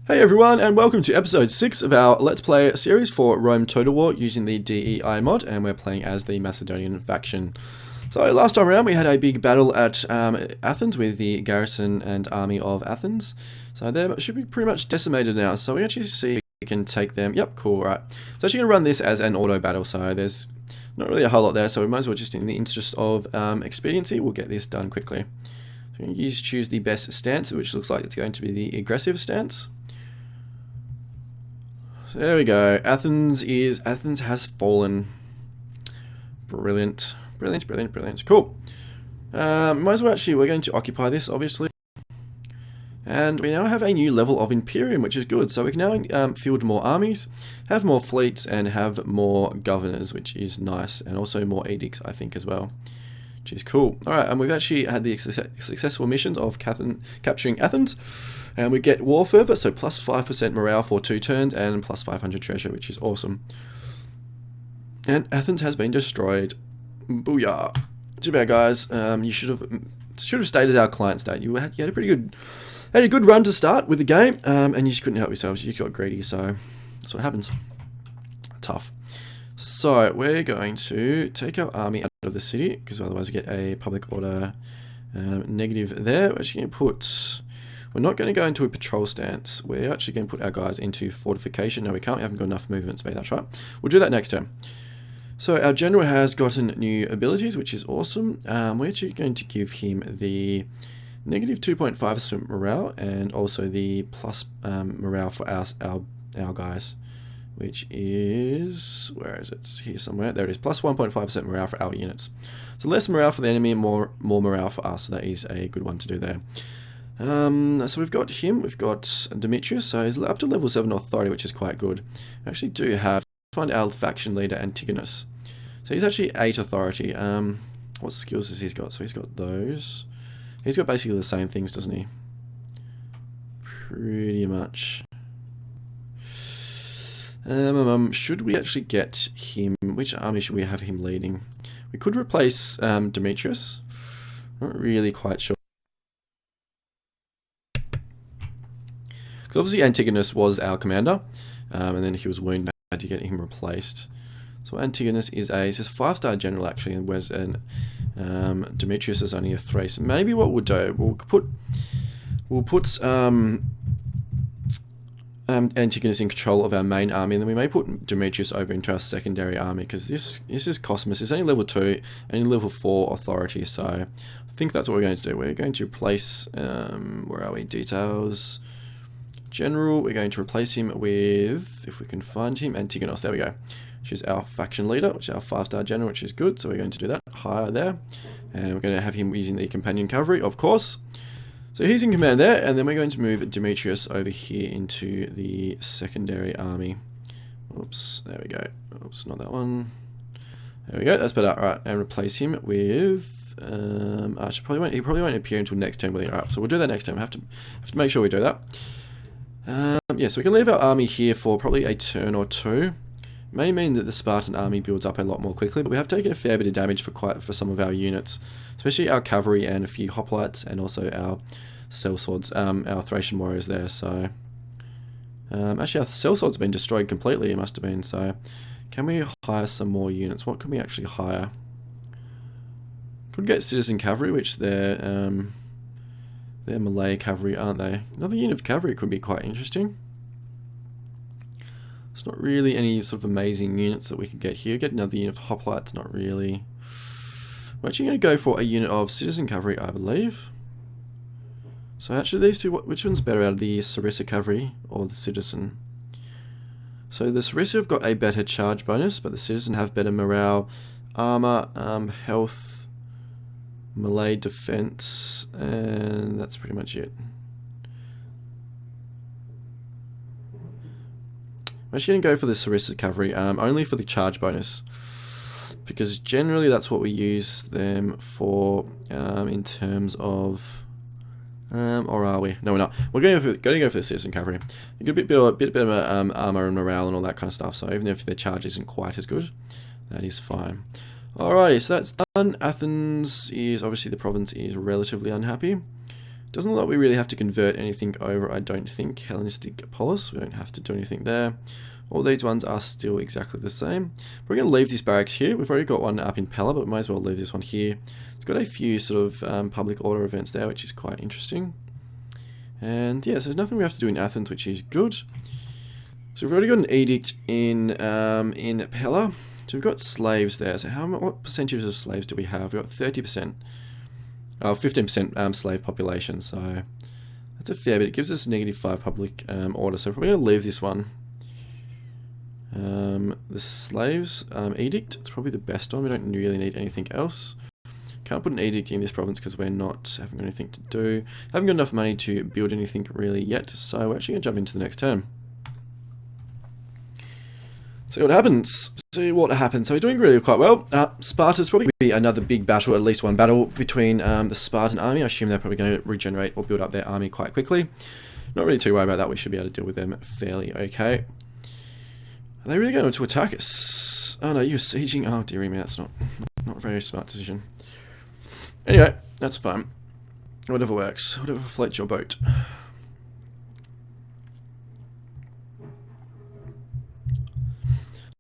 Hey everyone, and welcome to episode 6 of our Let's Play series for Rome Total War using the DEI mod, and we're playing as the Macedonian faction. So last time around we had a big battle at Athens with the garrison and army of Athens. So they should be pretty much decimated now, so we actually see if we can take them. Yep, cool, right. So actually going to run this as an auto battle, so there's not really a whole lot there, so we might as well just in the interest of expediency, we'll get this done quickly. So we're going to choose the best stance, which looks like it's going to be the aggressive stance. There we go. Athens has fallen. Brilliant. Cool. Might as well we're going to occupy this, obviously. And we now have a new level of Imperium, which is good. So we can now field more armies, have more fleets, and have more governors, which is nice. And also more edicts, I think, as well. Which is cool. Alright, and we've actually had the successful missions of capturing Athens. And we get war fervor, so plus 5% morale for 2 turns and plus 500 treasure, which is awesome. And Athens has been destroyed. Booyah. Too bad, guys. You should have stayed as our client state. You had a good run to start with the game, and you just couldn't help yourselves. You got greedy, so that's what happens. Tough. So we're going to take our army out of the city, because otherwise we get a public order negative there. We're actually going to put... We're not going to go into a patrol stance. We're actually going to put our guys into fortification. No, we can't. We haven't got enough movement speed. That's right. We'll do that next turn. So our general has gotten new abilities, which is awesome. We're actually going to give him the negative 2.5% morale and also the plus morale for our guys, which is... Where is it? It's here somewhere. There it is. Plus 1.5% morale for our units. So less morale for the enemy, more morale for us. So that is a good one to do there. So we've got him, we've got Demetrius, so he's up to level 7 authority, which is quite good. We actually do have, find our faction leader, Antigonus. So he's actually 8 authority. What skills has he got? So he's got those. He's got basically the same things, doesn't he? Pretty much. Should we actually get him, which army should we have him leading? We could replace Demetrius. Not really quite sure. Obviously Antigonus was our commander, and then he was wounded, had to get him replaced. So Antigonus is a 5-star general actually, and whereas Demetrius is only a 3. So maybe what we'll do, we'll put Antigonus in control of our main army, and then we may put Demetrius over into our secondary army, because this is Cosmus. It's only level 2, only level 4 authority, so I think that's what we're going to do. We're going to replace, where are we, details... General, we're going to replace him with, if we can find him, Antigonus, there we go. She's our faction leader, which is our 5-star general, which is good, so we're going to do that, higher there. And we're going to have him using the companion cavalry, of course. So he's in command there, and then we're going to move Demetrius over here into the secondary army. Oops, there we go. Oops, not that one. There we go, that's better. Alright, and replace him with, he probably won't appear until next turn, will he? Alright, so we'll do that next time. Have to make sure we do that. Yeah, so we can leave our army here for probably a turn or 2. May mean that the Spartan army builds up a lot more quickly, but we have taken a fair bit of damage for some of our units, especially our cavalry and a few hoplites, and also our sellswords, our Thracian warriors there. So actually our sellsword's been destroyed completely, it must have been. So can we hire some more units? What can we actually hire? Could get citizen cavalry, which they're Malay cavalry, aren't they? Another unit of cavalry could be quite interesting. It's not really any sort of amazing units that we could get here. Get another unit of hoplites, not really. We're actually going to go for a unit of citizen cavalry, I believe. So actually these two, which one's better out of the Sarissa cavalry or the citizen? So the Sarissa have got a better charge bonus, but the citizen have better morale, armor, health, Malay defense, and that's pretty much it. I'm actually going to go for the Sarissa cavalry, only for the charge bonus, because generally that's what we use them for in terms of... or are we? No, we're not. We're going to go for the citizen cavalry. You get a bit of armor and morale and all that kind of stuff, so even if their charge isn't quite as good, that is fine. Alrighty, so that's done. Athens is, obviously the province is relatively unhappy. Doesn't look like we really have to convert anything over, I don't think. Hellenistic polis, we don't have to do anything there. All these ones are still exactly the same. We're going to leave this barracks here. We've already got one up in Pella, but we might as well leave this one here. It's got a few sort of public order events there, which is quite interesting. And yeah, so there's nothing we have to do in Athens, which is good. So we've already got an edict in Pella. So we've got slaves there. So what percentage of slaves do we have? We've got 30%. 15% slave population. So that's a fair bit. It gives us -5 public order. So we're probably going to leave this one. The slaves edict, it's probably the best one. We don't really need anything else. Can't put an edict in this province because we're not having anything to do. Haven't got enough money to build anything really yet, so we're actually going to jump into the next turn. See what happens. So we're doing really quite well. Sparta's probably be another big battle, at least one battle between the Spartan army. I assume they're probably going to regenerate or build up their army quite quickly. Not really too worried about that. We should be able to deal with them fairly okay. Are they really going to attack us? Oh no, you're sieging. Oh dearie me, that's not a very smart decision. Anyway, that's fine. Whatever works. Whatever floats your boat.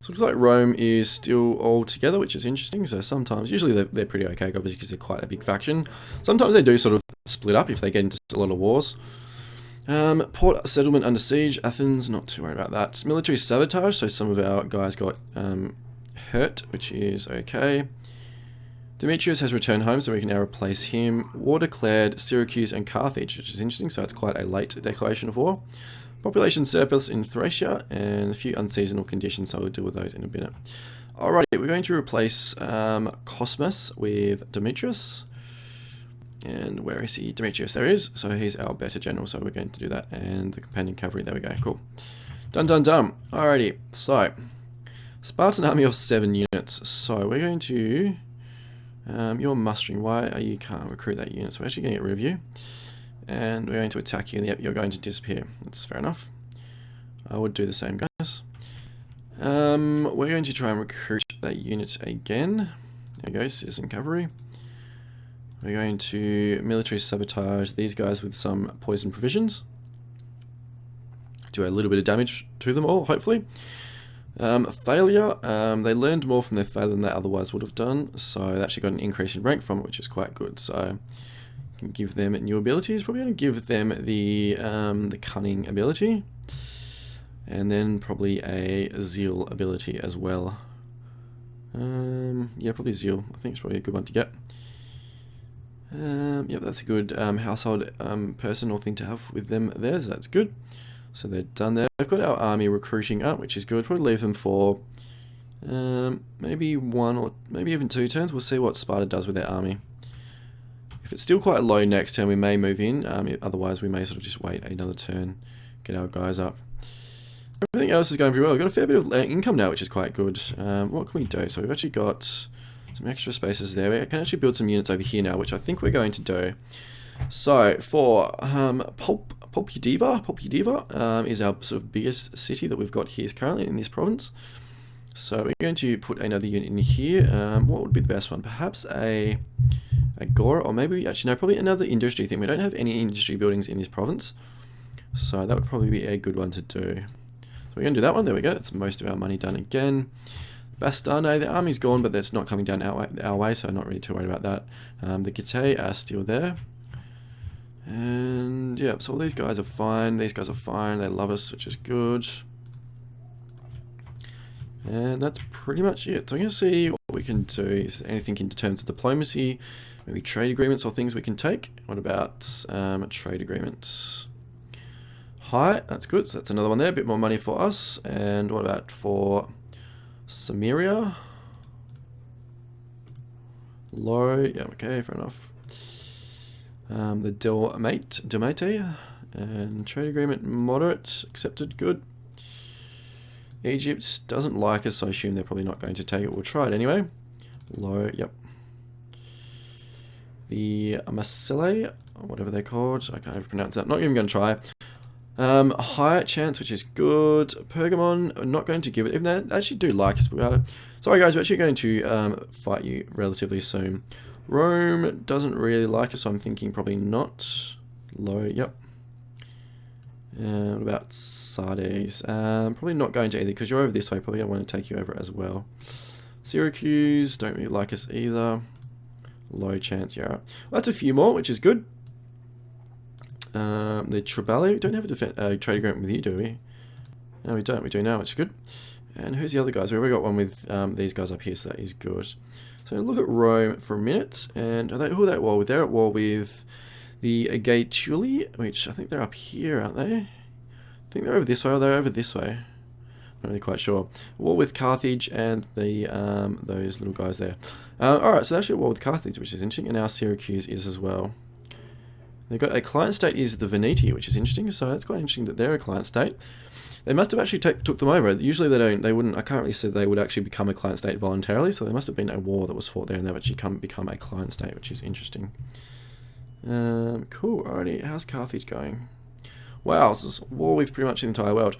So it looks like Rome is still all together, which is interesting. So sometimes, usually they're pretty okay, obviously, because they're quite a big faction. Sometimes they do sort of split up if they get into a lot of wars. Port settlement under siege. Athens, not too worried about that. Military sabotage, so some of our guys got hurt, which is okay. Demetrius has returned home, so we can now replace him. War declared Syracuse and Carthage, which is interesting, so it's quite a late declaration of war. Population surplus in Thracia, and a few unseasonal conditions, so we'll deal with those in a minute. Alrighty, we're going to replace Cosmas with Demetrius. And where is he? Demetrius, there he is. So he's our better general, so we're going to do that. And the companion cavalry, there we go, cool. Done. Alrighty, so Spartan army of 7 units. So we're going to, you're mustering, you can't recruit that unit, so we're actually going to get rid of you. And we're going to attack you, and yep, you're going to disappear. That's fair enough. I would do the same, guys. We're going to try and recruit that unit again. There we go, citizen cavalry. We're going to military sabotage these guys with some poison provisions. Do a little bit of damage to them all, hopefully. Failure, they learned more from their failure than they otherwise would have done, so they actually got an increase in rank from it, which is quite good. So can give them new abilities. Probably going to give them the cunning ability, and then probably a zeal ability as well. Yeah, probably zeal. I think it's probably a good one to get. Yep, that's a good household person or thing to have with them there, so that's good. So they're done there. They've got our army recruiting up, which is good. Probably leave them for maybe 1 or maybe even 2 turns. We'll see what Sparta does with their army. If it's still quite low next turn, we may move in. Otherwise, we may sort of just wait another turn, get our guys up. Everything else is going pretty well. We've got a fair bit of income now, which is quite good. What can we do? So we've actually got some extra spaces there. We can actually build some units over here now, which I think we're going to do. So for Popudeva is our sort of biggest city that we've got here currently in this province. So we're going to put another unit in here. What would be the best one? Perhaps a Agora, or maybe actually no, probably another industry thing. We don't have any industry buildings in this province, so that would probably be a good one to do. So we're going to do that one. There we go. That's most of our money done again. Bastano, the army's gone, but that's not coming down our way, so I'm not really too worried about that. The Getae are still there. And yeah, so all these guys are fine. These guys are fine. They love us, which is good. And that's pretty much it. So I'm going to see what we can do. If there's anything in terms of diplomacy, maybe trade agreements or things we can take. What about trade agreements? High, that's good. So that's another one there. A bit more money for us. And what about for Samaria? Low. Yeah, okay, fair enough. The Delmate and trade agreement moderate, accepted, good. Egypt doesn't like us, so I assume they're probably not going to take it. We'll try it anyway. Low, yep. The Macedon, whatever they're called, I can't even pronounce that. Not even going to try. High chance, which is good. Pergamon, I'm not going to give it, even though they actually do like us. Sorry guys, we're actually going to fight you relatively soon. Rome doesn't really like us, so I'm thinking probably not. Low, yep. What about Sardes? Probably not going to either because you're over this way. Probably don't want to take you over as well. Syracuse, don't really like us either. Low chance, yeah. Well, that's a few more, which is good. The Trebali, we don't have a trade agreement with you, do we? No, we don't. We do now, which is good. And who's the other guys? We've already got one with these guys up here, so that is good. So look at Rome for a minute, and who are they at war with? They're at war with the Agaetuli, which I think they're up here, aren't they? I think they're over this way, or they're over this way. I'm not really quite sure. War with Carthage and the those little guys there. Alright, so they're actually at war with Carthage, which is interesting, and now Syracuse is as well. They've got a client state is the Veneti, which is interesting, so it's quite interesting that they're a client state. They must have actually took them over. Usually they don't. They wouldn't. I can't really say they would actually become a client state voluntarily. So there must have been a war that was fought there, and they've actually become a client state, which is interesting. Cool. Alrighty. How's Carthage going? Wow, this is war with pretty much the entire world.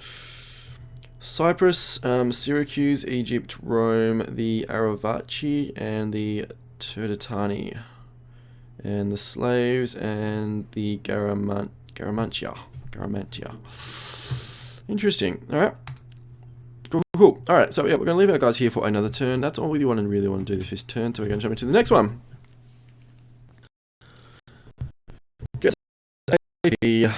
Cyprus, Syracuse, Egypt, Rome, the Aravaci, and the Turdetani, and the slaves, and the Garamantia. Interesting. Alright. Cool. Alright, so yeah, we're going to leave our guys here for another turn. That's all we really want to do this turn, so we're going to jump into the next one. Get ready.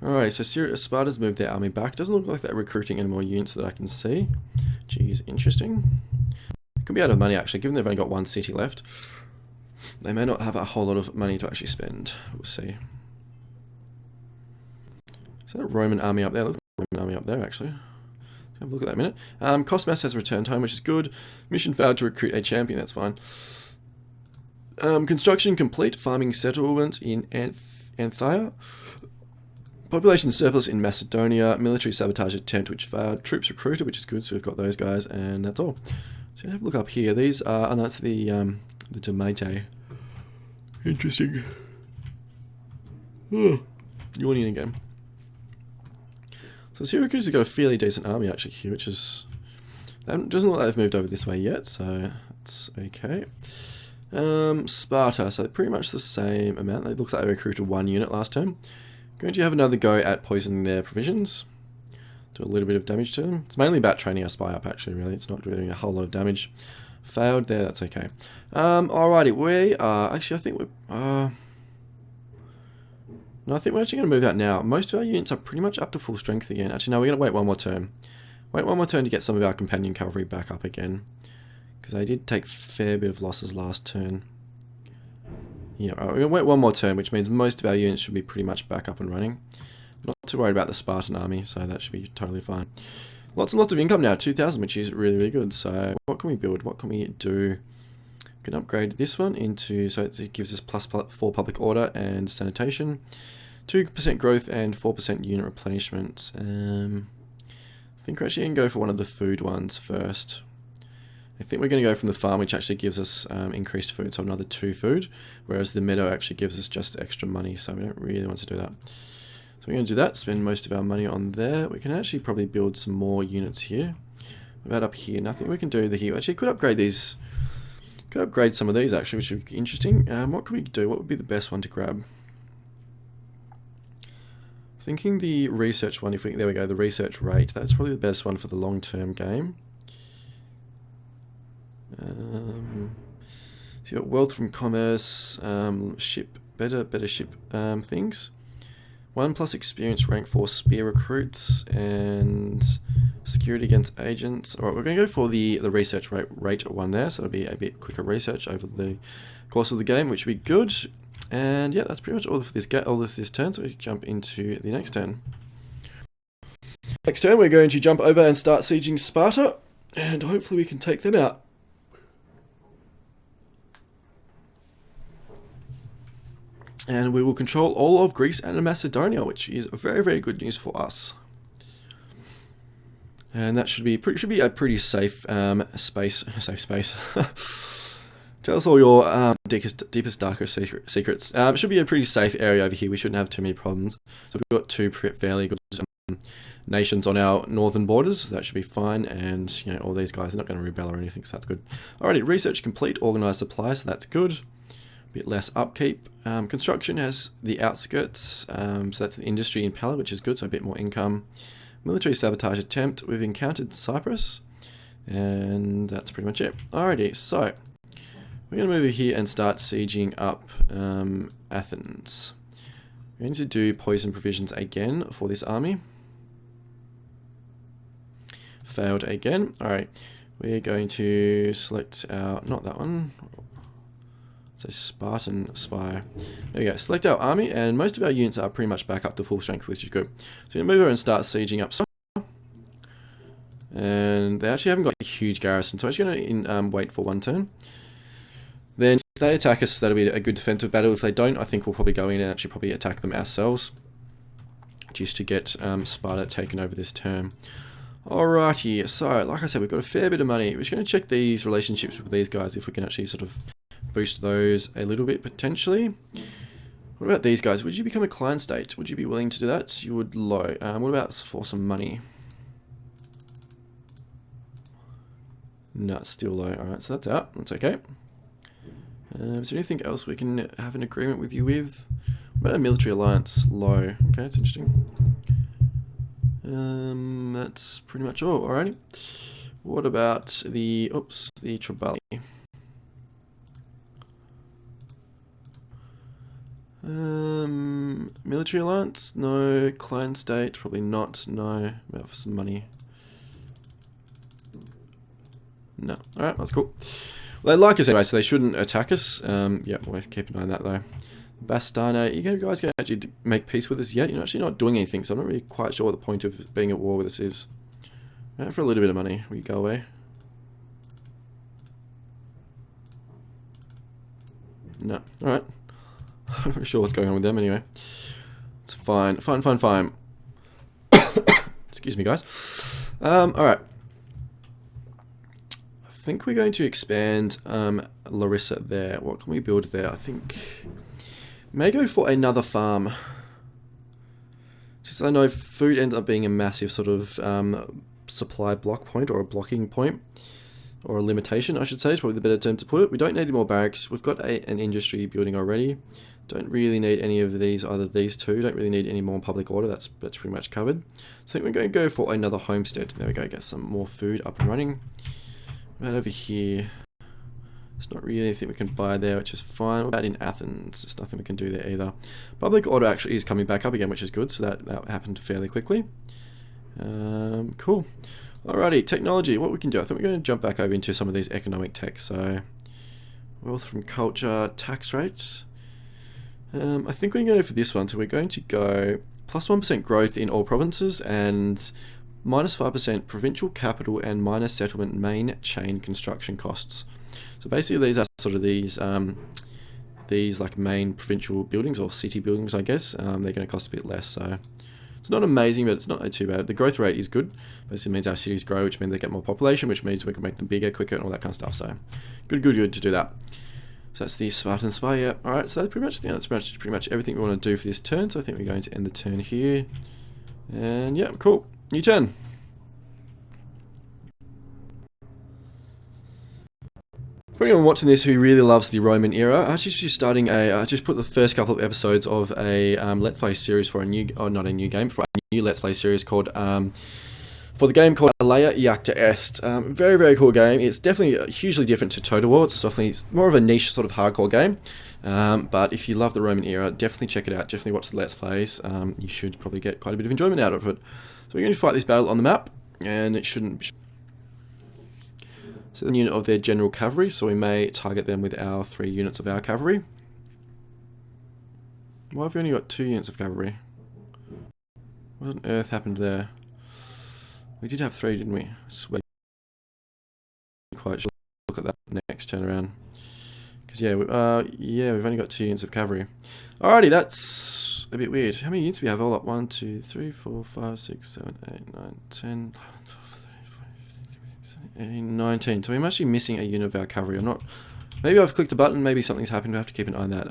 Alright, so Sparta's moved their army back. Doesn't look like they're recruiting any more units that I can see. Geez, interesting. Could be out of money actually, given they've only got one city left. They may not have a whole lot of money to actually spend. We'll see. Is that a Roman army up there? Looks like a Roman army up there actually. Let's have a look at that in a minute. Cosmas has returned home, which is good. Mission failed to recruit a champion, that's fine. Construction complete. Farming settlement in Anthia. Population surplus in Macedonia, military sabotage attempt which failed, troops recruited, which is good, so we've got those guys, and that's all. So have a look up here. These are, no, that's the Domate. Interesting. Yawning again. So Syracuse has got a fairly decent army actually here, which is, doesn't look like they've moved over this way yet, so it's okay. Sparta, so pretty much the same amount. It looks like they recruited one unit last term. Going to have another go at poisoning their provisions. Do a little bit of damage to them. It's mainly about training our spy up actually, really. It's not doing a whole lot of damage. Failed there, that's okay. Alrighty, we are, actually I think we're, no, I think we're actually going to move out now. Most of our units are pretty much up to full strength again. Actually, no, we're going to wait one more turn. Wait one more turn to get some of our companion cavalry back up again. Because they did take a fair bit of losses last turn. Yeah, right, we're going to wait one more turn, which means most of our units should be pretty much back up and running. Not too worried about the Spartan army, so that should be totally fine. Lots and lots of income now, 2,000, which is really, really good. So what can we build? What can we do? We can upgrade this one into, so it gives us +4 public order and sanitation, 2% growth and 4% unit replenishment. I think we're actually going to go for one of the food ones first. I think we're going to go from the farm, which actually gives us increased food, so another 2 food, whereas the meadow actually gives us just extra money, so we don't really want to do that. So we're going to do that, spend most of our money on there. We can actually probably build some more units here. About up here, nothing we can do here. Actually, could upgrade these. Could upgrade some of these actually, which would be interesting. What could we do? What would be the best one to grab? Thinking the research one. There we go, the research rate. That's probably the best one for the long-term game. So you got wealth from commerce, ship, better ship things. 1+ experience rank 4 spear recruits and security against agents. Alright, we're going to go for the research rate one there, so it'll be a bit quicker research over the course of the game, which will be good. And yeah, that's pretty much all of this turn, so we jump into the next turn. Next turn, we're going to jump over and start sieging Sparta, and hopefully we can take them out. And we will control all of Greece and Macedonia, which is very, very good news for us. And that should be a pretty safe space. Tell us all your deepest, darkest secrets. It should be a pretty safe area over here. We shouldn't have too many problems. So we've got 2 fairly good nations on our northern borders. So that should be fine, and you know, all these guys are not going to rebel or anything, so that's good. Alrighty, research complete, organized supply, so that's good. A bit less upkeep. Construction has the outskirts, so that's the industry in Pella, which is good, so a bit more income. Military sabotage attempt. We've encountered Cyprus, and that's pretty much it. Alrighty, so we're going to move over here and start sieging up Athens. We're going to do poison provisions again for this army. Failed again. Alright, we're going to select our, not that one, so Spartan Spire. There we go, select our army, and most of our units are pretty much back up to full strength, which is good. So we're going to move over and start sieging up some. And they actually haven't got a huge garrison, so I'm just going to wait for one turn. Then if they attack us, that'll be a good defensive battle. If they don't, I think we'll probably go in and actually probably attack them ourselves, just to get Sparta taken over this turn. Alrighty, so like I said, we've got a fair bit of money. We're just going to check these relationships with these guys, if we can actually sort of boost those a little bit potentially. What about these guys? Would you become a client state? Would you be willing to do that? You would low. What about for some money? No, it's still low. Alright, so that's out. That's okay. Is there anything else we can have an agreement with you with? What about a military alliance? Low. Okay, that's interesting. That's pretty much all. Alrighty. What about the Tribali? Military alliance? No. Client state? Probably not. No. About for some money. No. Alright, that's cool. Well, they like us anyway, so they shouldn't attack us. Yeah, we'll keep an eye on that though. Bastana, you guys can actually make peace with us yet? You're actually not doing anything, so I'm not really quite sure what the point of being at war with us is. For a little bit of money, we go away. No. Alright. I'm not sure what's going on with them anyway. It's fine. Fine. Excuse me, guys. Alright. I think we're going to expand Larissa there. What can we build there? I think may go for another farm. Just I know food ends up being a massive sort of supply block point, or a blocking point, or a limitation, I should say, is probably the better term to put it. We don't need any more barracks. We've got an industry building already. Don't really need any of these, either these two. Don't really need any more public order. That's pretty much covered. So I think we're going to go for another homestead. There we go, get some more food up and running. Right over here, there's not really anything we can buy there, which is fine. What about in Athens? There's nothing we can do there either. Public order actually is coming back up again, which is good, so that happened fairly quickly. Cool. Alrighty, technology, what we can do. I think we're going to jump back over into some of these economic techs. So, wealth from culture, tax rates. I think we're going to go for this one. So we're going to go plus 1% growth in all provinces, and minus 5% provincial capital and minus settlement main chain construction costs. So basically these are sort of these like main provincial buildings, or city buildings, I guess. They're going to cost a bit less, so it's not amazing, but it's not too bad. The growth rate is good. Basically means our cities grow, which means they get more population, which means we can make them bigger, quicker, and all that kind of stuff. So good to do that. So that's the Spartan Spy, yeah. Alright, so that's pretty much everything we want to do for this turn. So I think we're going to end the turn here. And yeah, cool. New turn. For anyone watching this who really loves the Roman era, I just starting I just put the first couple of episodes of a Let's Play series for a new, not a new game, for a new Let's Play series called, for the game called Alea Iacta Est. Very cool game. It's definitely hugely different to Total War. It's definitely more of a niche sort of hardcore game. But if you love the Roman era, definitely check it out. Definitely watch the Let's Plays. You should probably get quite a bit of enjoyment out of it. So we're going to fight this battle on the map, and it shouldn't. So the unit of their general cavalry, so we may target them with our 3 units of our cavalry. Why have we only got 2 units of cavalry? What on earth happened there? We did have 3, didn't we? I swear. Quite sure. Look at that next turn around. Because yeah, we've only got 2 units of cavalry. Alrighty, that's a bit weird. How many units do we have all up? 1, 2, 3, 4, 5, 6, 7, 8, 9, 10, 18, 19. So I'm actually missing a unit of our cavalry. I'm not. Maybe I've clicked a button. Maybe something's happened. We have to keep an eye on that.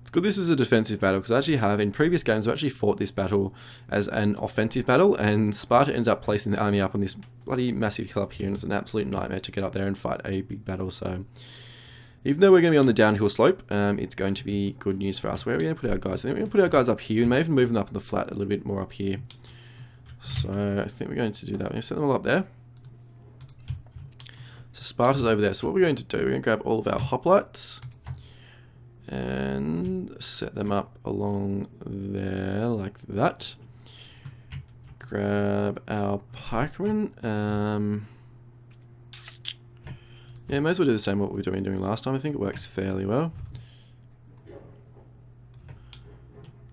It's good this is a defensive battle, because I actually have, in previous games, I've actually fought this battle as an offensive battle, and Sparta ends up placing the army up on this bloody massive hill up here, and it's an absolute nightmare to get up there and fight a big battle. So even though we're going to be on the downhill slope, it's going to be good news for us. Where are we going to put our guys? I think we're going to put our guys up here. We may even move them up in the flat a little bit more up here. So I think we're going to do that. We're going to set them all up there. So Sparta's over there. So what we're going to do, we're going to grab all of our hoplites and set them up along there like that. Grab our pikemen. Yeah, may as well do the same what we were doing last time. I think it works fairly well.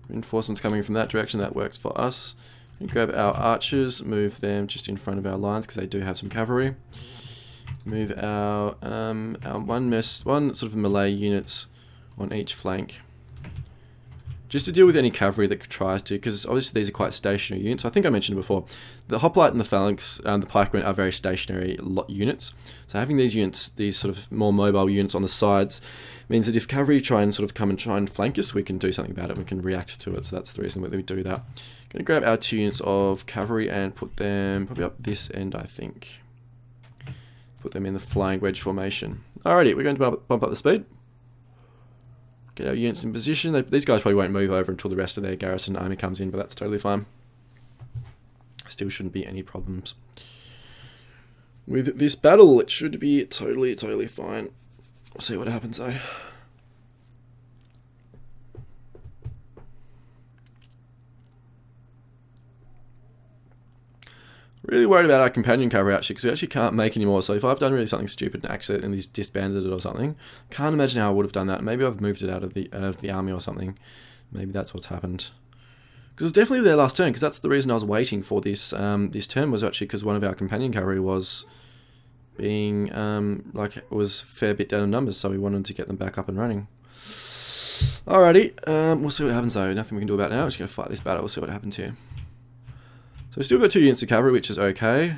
Reinforcements coming from that direction, that works for us. And grab our archers, move them just in front of our lines because they do have some cavalry. Move our one sort of melee units on each flank, just to deal with any cavalry that tries to, because obviously these are quite stationary units. I think I mentioned before, the hoplite and the phalanx and the pikemen are very stationary units. So having these units, these sort of more mobile units on the sides, means that if cavalry try and flank us, we can do something about it. We can react to it. So that's the reason why we do that. I'm going to grab our 2 units of cavalry and put them probably up this end, I think. Put them in the flying wedge formation. Alrighty, we're going to bump up the speed. Get our units in position. These guys probably won't move over until the rest of their garrison army comes in, but that's totally fine. Still shouldn't be any problems. With this battle, it should be totally fine. We'll see what happens though. Really worried about our companion cavalry actually, because we actually can't make any more. So if I've done really something stupid and accidentally disbanded it or something, can't imagine how I would have done that. Maybe I've moved it out of the army or something. Maybe that's what's happened. Because it was definitely their last turn, because that's the reason I was waiting for this this turn, was actually because one of our companion cavalry was being was a fair bit down in numbers, so we wanted to get them back up and running. Alrighty, we'll see what happens though. Nothing we can do about it now. We're just going to fight this battle. We'll see what happens here. So we've still got 2 units of cavalry, which is okay.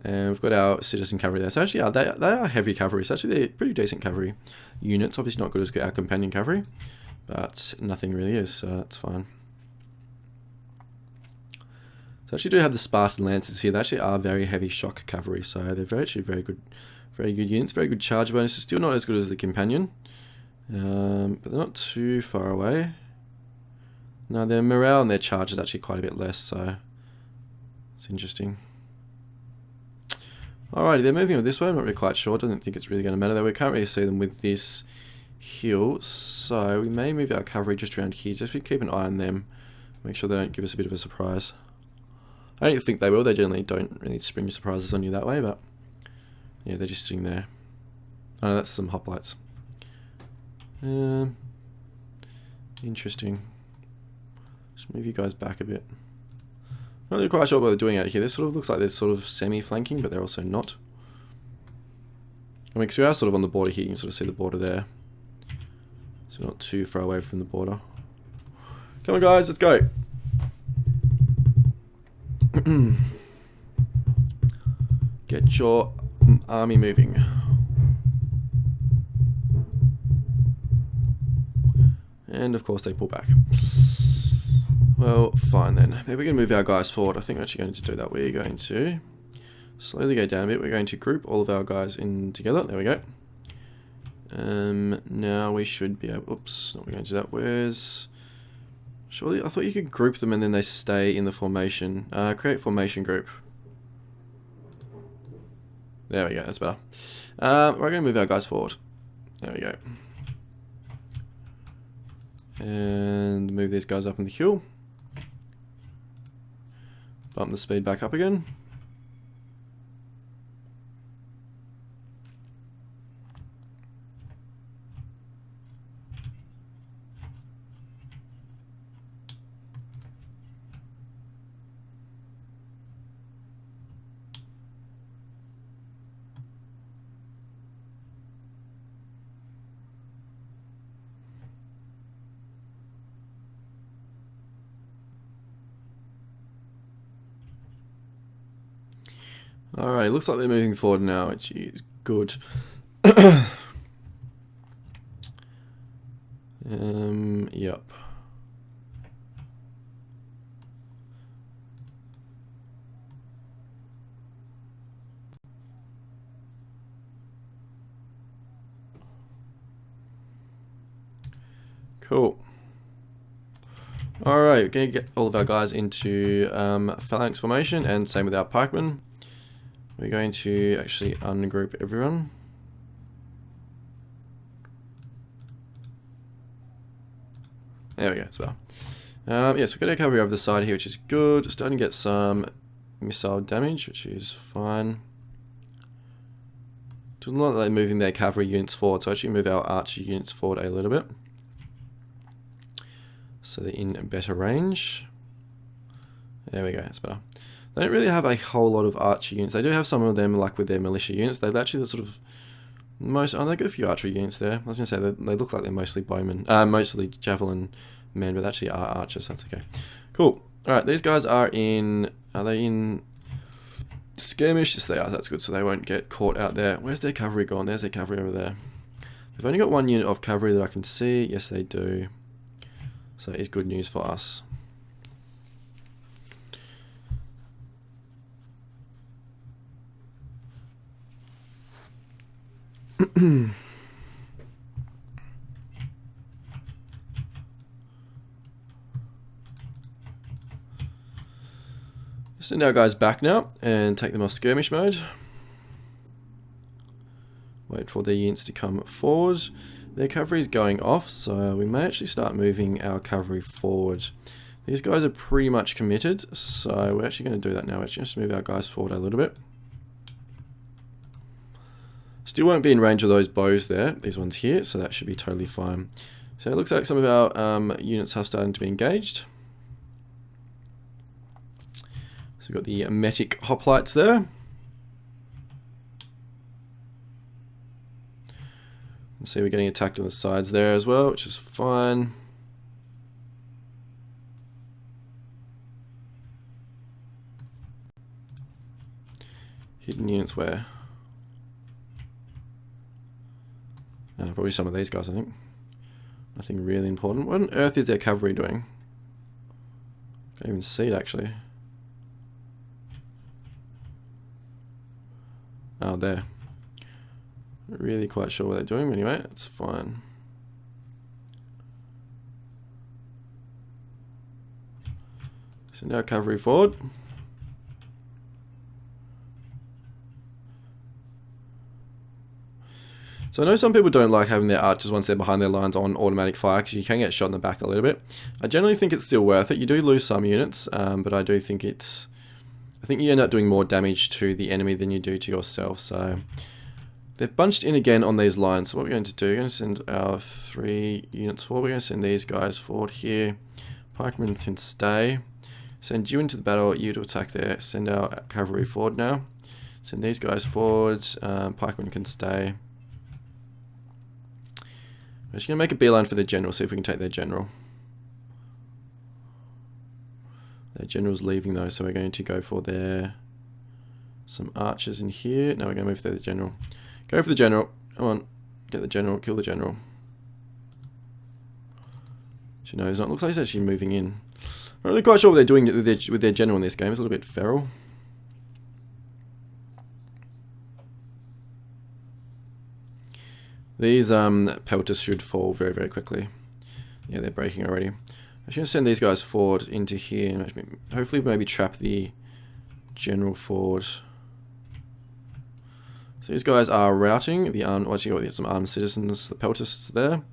And we've got our citizen cavalry there. So actually, they are heavy cavalry. So actually, they're pretty decent cavalry units. Obviously not good as our companion cavalry, but nothing really is, so that's fine. So actually do have the Spartan Lancers here. They actually are very heavy shock cavalry, so they're actually very good units. Very good charge bonus. Still not as good as the companion, but they're not too far away. No, their morale and their charge is actually quite a bit less, so it's interesting. Alrighty, they're moving on this way. I'm not really quite sure. I don't think it's really going to matter though. We can't really see them with this hill, so we may move our cavalry just around here. Just keep an eye on them. Make sure they don't give us a bit of a surprise. I don't think they will. They generally don't really spring surprises on you that way, but yeah, they're just sitting there. Oh, no, that's some hoplites. Interesting. Just move you guys back a bit. Not really quite sure what they're doing out here. This sort of looks like they're sort of semi-flanking, but they're also not. I mean, because we are sort of on the border here, you can sort of see the border there. So we're not too far away from the border. Come on guys, let's go! Get your army moving. And of course they pull back. Well, fine then. Maybe we're going to move our guys forward. I think we're actually going to do that. We're going to slowly go down a bit. We're going to group all of our guys in together. There we go. Now we should be able... Oops, not going to do that. Where's... Surely, I thought you could group them and then they stay in the formation. Create formation group. There we go, that's better. We're going to move our guys forward. There we go. And move these guys up in the hill. Bump the speed back up again. Alright, looks like they're moving forward now, which is good. Yep. Cool. Alright, we're going to get all of our guys into phalanx formation, and same with our pikemen. We're going to actually ungroup everyone. There we go, it's well. Yes, we've got our cavalry over the side here, which is good. Starting to get some missile damage, which is fine. Doesn't look like they're moving their cavalry units forward, so actually move our archer units forward a little bit. So they're in better range. There we go, that's better. They don't really have a whole lot of archer units. They do have some of them, like with their militia units. They've actually sort of they've got a few archery units there. I was going to say that they look like they're mostly bowmen, mostly javelin men, but they actually are archers. That's okay. Cool. All right, these guys are in. Are they in skirmish? Yes, they are. That's good. So they won't get caught out there. Where's their cavalry gone? There's their cavalry over there. They've only got one unit of cavalry that I can see. Yes, they do. So that is good news for us. Send our guys back now and take them off skirmish mode. Wait for their units to come forward. Their cavalry is going off, so we may actually start moving our cavalry forward. These guys are pretty much committed, so we're actually going to do that now. We're actually just move our guys forward a little bit. Still won't be in range of those bows there, these ones here, so that should be totally fine. So it looks like some of our units have started to be engaged. So we've got the emetic hoplites there. And see we're getting attacked on the sides there as well, which is fine. Hidden units where? Probably some of these guys, I think. Nothing really important. What on earth is their cavalry doing? Can't even see it, actually. Oh, there. Not really quite sure what they're doing, but anyway, it's fine. So now cavalry forward. So I know some people don't like having their archers once they're behind their lines on automatic fire because you can get shot in the back a little bit. I generally think it's still worth it. You do lose some units, but I do think it's... I think you end up doing more damage to the enemy than you do to yourself. So they've bunched in again on these lines. So what we're going to do, we're going to send our 3 units forward. We're going to send these guys forward here. Pikemen can stay. Send you into the battle, you to attack there. Send our cavalry forward now. Send these guys forward. Pikemen can stay. We're just going to make a beeline for their general, see if we can take their general. Their general's leaving though, so we're going to go for some archers in here. No, we're going to move for the general. Go for the general. Come on. Get the general. Kill the general. Actually, no, he's not. Looks like he's actually moving in. I'm not really quite sure what they're doing with their general in this game. It's a little bit feral. These pelters should fall very, very quickly. Yeah, they're breaking already. I'm just going to send these guys forward into here and hopefully maybe trap the general forward. So these guys are routing the armed... Well, actually, got some armed citizens, the peltists there.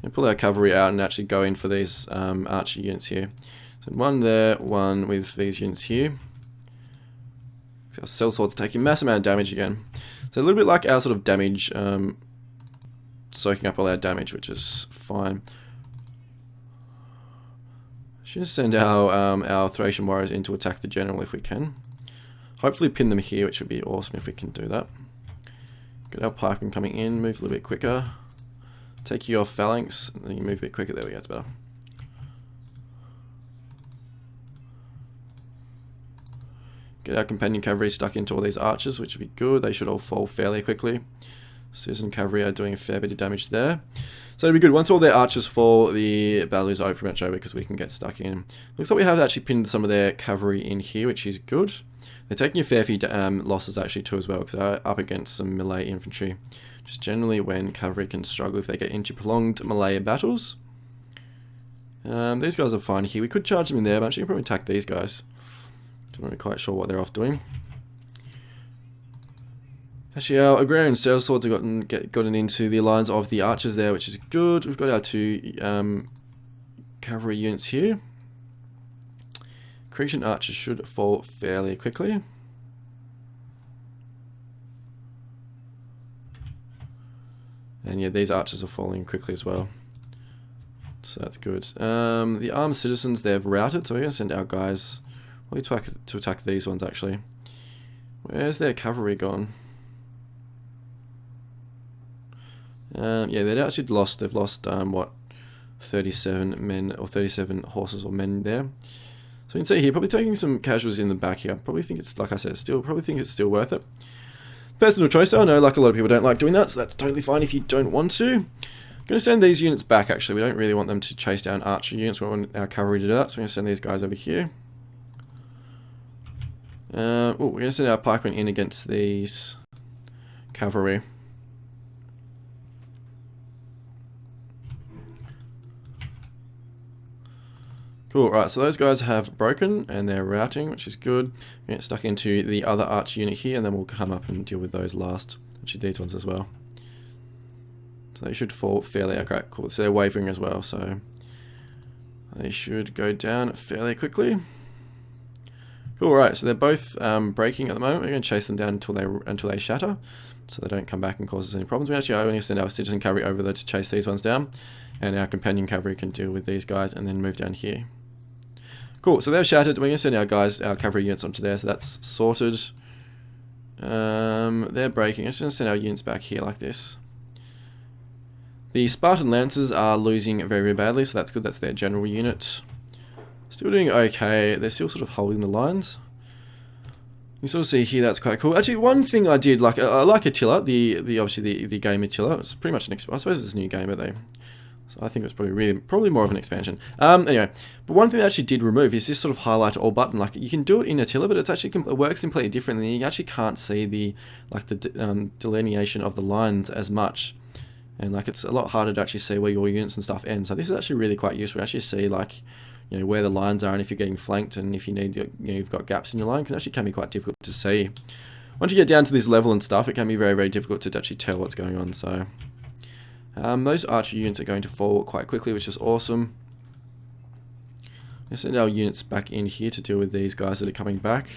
And pull our cavalry out and actually go in for these archer units here. So one there, one with these units here. Our sellsword's taking a massive amount of damage again. So a little bit like our sort of damage, soaking up all our damage, which is fine. Should send our Thracian warriors in to attack the general if we can. Hopefully pin them here, which would be awesome if we can do that. Get our pikemen coming in, move a little bit quicker. Take your phalanx, and then you move a bit quicker. There we go, it's better. Get Get our companion cavalry stuck into all these archers, which would be good. They should all fall fairly quickly. Citizen cavalry are doing a fair bit of damage there. So it'll be good. Once all their archers fall, the battle is pretty much over because we can get stuck in. Looks like we have actually pinned some of their cavalry in here, which is good. They're taking a fair few losses actually too as well, because they're up against some melee infantry. Just generally when cavalry can struggle if they get into prolonged melee battles. These guys are fine here. We could charge them in there, but actually probably attack these guys. Not really quite sure what they're off doing. Actually, our agrarian sail swords have gotten into the lines of the archers there, which is good. We've got our 2 cavalry units here. Cretan archers should fall fairly quickly. And yeah, these archers are falling quickly as well. So that's good. The armed citizens, they've routed, so we're going to send our guys to attack these ones actually. Where's their cavalry gone? Yeah, they've actually lost. They've lost what, 37 men or 37 horses or men there. So you can see here, probably taking some casualties in the back here. Probably think it's, like I said, probably think it's still worth it. Personal choice. I know, like a lot of people don't like doing that, so that's totally fine if you don't want to. I'm going to send these units back. Actually, we don't really want them to chase down archer units. We want our cavalry to do that, so we're going to send these guys over here. We're going to send our pikemen in against these cavalry. Cool, right, so those guys have broken and they're routing, which is good. We get stuck into the other archer unit here, and then we'll come up and deal with those last. Actually, these ones as well. So they should fall fairly, okay, cool. So they're wavering as well, so they should go down fairly quickly. Cool, right, so they're both breaking at the moment. We're going to chase them down until they shatter, so they don't come back and cause us any problems. We actually only send our citizen cavalry over there to chase these ones down, and our companion cavalry can deal with these guys and then move down here. Cool, so they've shattered. We're going to send our cavalry units onto there, so that's sorted. They're breaking. I'm just going to send our units back here like this. The Spartan Lancers are losing very, very badly, so that's good. That's their general unit. Still doing okay. They're still sort of holding the lines. You sort of see here, that's quite cool. Actually, one thing I did, like, I like Attila, obviously the game Attila. It's pretty much I suppose it's a new game, are they? So I think it's probably more of an expansion. Anyway, but one thing they actually did remove is this sort of highlight all button. Like, you can do it in Attila, but it works completely differently. You actually can't see the delineation of the lines as much, and like it's a lot harder to actually see where your units and stuff end. So this is actually really quite useful. You actually see like, you know, where the lines are, and if you're getting flanked, and if you need, you know, you've got gaps in your line, it can be quite difficult to see. Once you get down to this level and stuff, it can be very, very difficult to actually tell what's going on. So those archer units are going to fall quite quickly, which is awesome. Let's send our units back in here to deal with these guys that are coming back.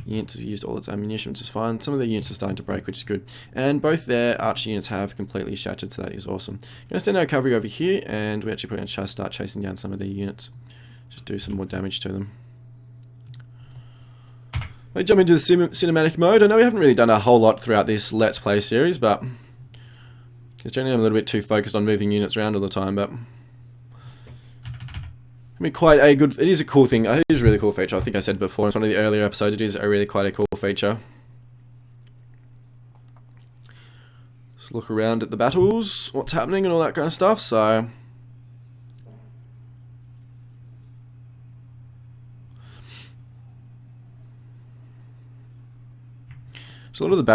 Units have used all its ammunition, which is fine. Some of the units are starting to break, which is good. And both their archer units have completely shattered, so that is awesome. Going to send our cavalry over here, and we're actually going to start chasing down some of their units. Just do some more damage to them. We jump into the cinematic mode. I know we haven't really done a whole lot throughout this Let's Play series, but because generally I'm a little bit too focused on moving units around all the time, but I mean, quite a good. It is a cool thing. I think it is a really cool feature. I think I said before in one of the earlier episodes, it is quite a cool feature. Just look around at the battles, what's happening, and all that kind of stuff. So a lot of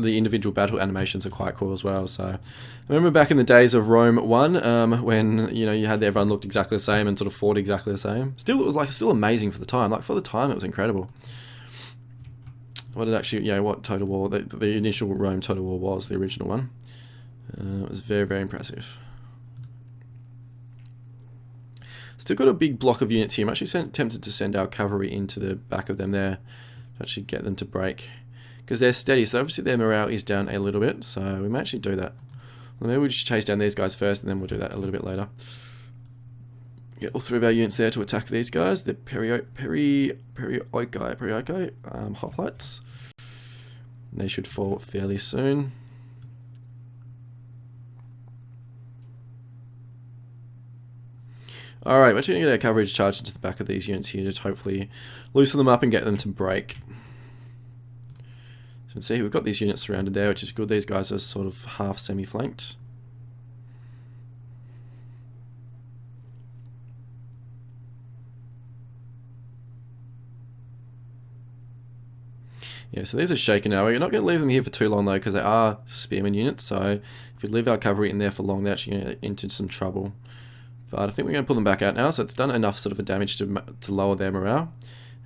the individual battle animations are quite cool as well. So I remember back in the days of Rome 1, when, you know, you had everyone looked exactly the same and sort of fought exactly the same. Still, it was like still amazing for the time. Like for the time, it was incredible. What it actually, you know, what Total War, the initial Rome Total War was, the original one. It was very, very impressive. Still got a big block of units here. I'm actually tempted to send our cavalry into the back of them there to actually get them to break, because they're steady, so obviously their morale is down a little bit, so we might actually do that. Well, maybe we'll just chase down these guys first, and then we'll do that a little bit later. Get all three of our units there to attack these guys, the Perioikai hoplites. They should fall fairly soon. Alright, we're actually going to get our coverage charged into the back of these units here to hopefully loosen them up and get them to break. So you can see we've got these units surrounded there, which is good. These guys are sort of half semi-flanked. Yeah, so these are shaken now. We're not going to leave them here for too long though, because they are spearman units, so if we leave our cavalry in there for long, they're actually going to get into some trouble. But I think we're going to pull them back out now, so it's done enough sort of a damage to lower their morale.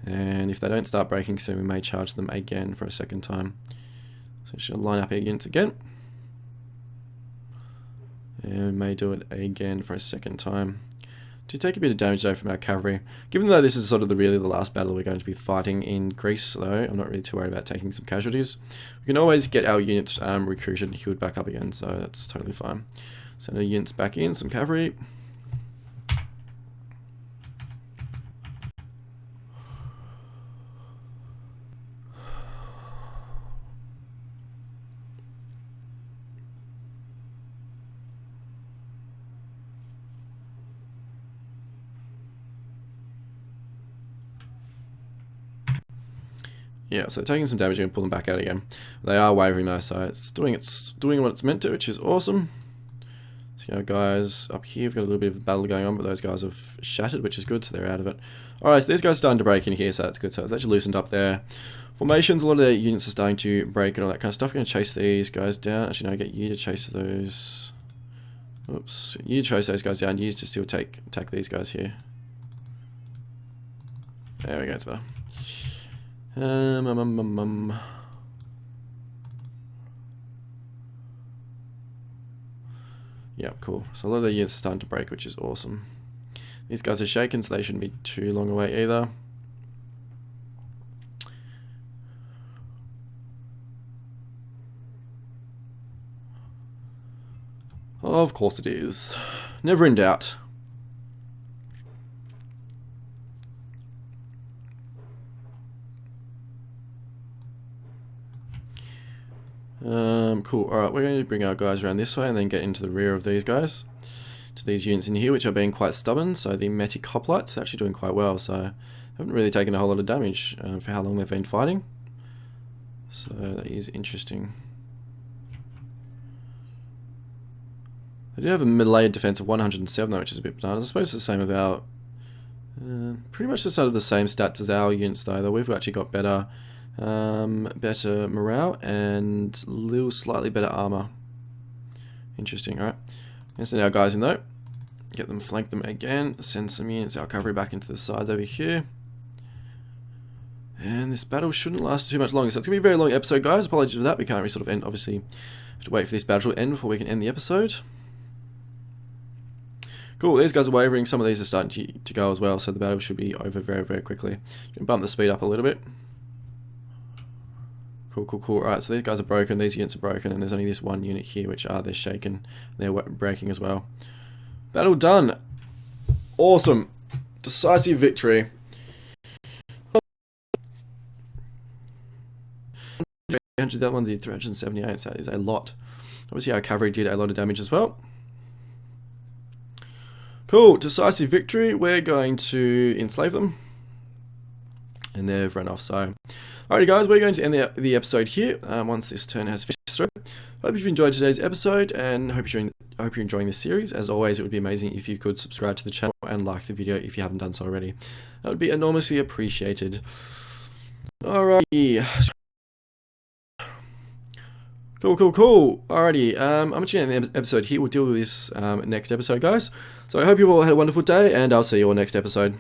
And if they don't start breaking soon, we may charge them again for a second time. So we should line up our units again. And we may do it again for a second time. To take a bit of damage though from our cavalry. Given though this is sort of really the last battle we're going to be fighting in Greece though, I'm not really too worried about taking some casualties. We can always get our units recruited and healed back up again, so that's totally fine. Send our units back in, some cavalry. Yeah, so taking some damage and pulling back out again. They are wavering though, so it's doing what it's meant to, which is awesome. So our guys up here, we've got a little bit of a battle going on, but those guys have shattered, which is good, so they're out of it. Alright, so these guys are starting to break in here, so that's good. So it's actually loosened up their formations. A lot of their units are starting to break and all that kind of stuff. We're going to chase these guys down. Actually, no, get you to chase those. Oops, you chase those guys down. You to still attack these guys here. There we go, it's better. Yeah, cool. So a lot of the units are starting to break, which is awesome. These guys are shaken, so they shouldn't be too long away either. Of course it is. Never in doubt. Cool. Alright, we're going to bring our guys around this way and then get into the rear of these guys. To these units in here, which are being quite stubborn. So the Metic Hoplites are actually doing quite well. So haven't really taken a whole lot of damage for how long they've been fighting. So that is interesting. They do have a layered defense of 107 though, which is a bit bananas. I suppose it's the same of our... pretty much the sort of the same stats as our units though we've actually got better morale and slightly better armor. Interesting. Alright, let's send our guys in though, get them, flank them again, send some units, our cavalry back into the sides over here, and this battle shouldn't last too much longer, so it's gonna be a very long episode guys. Apologies for that, we can't really sort of end, obviously have to wait for this battle to end before we can end the episode. Cool, these guys are wavering, some of these are starting to go as well, so the battle should be over very, very quickly. Bump the speed up a little bit. Cool, cool, cool. Alright, so these guys are broken, these units are broken, and there's only this one unit here, which they're shaken. They're breaking as well. Battle done. Awesome. Decisive victory. That one did 378, so that is a lot. Obviously our cavalry did a lot of damage as well. Cool, decisive victory. We're going to enslave them. And they've run off, so... Alrighty guys, we're going to end the episode here once this turn has finished through. Hope you've enjoyed today's episode and hope you're enjoying this series. As always, it would be amazing if you could subscribe to the channel and like the video if you haven't done so already. That would be enormously appreciated. Alrighty. Cool, cool, cool. Alrighty, I'm actually going to end the episode here. We'll deal with this next episode, guys. So I hope you all had a wonderful day and I'll see you all next episode.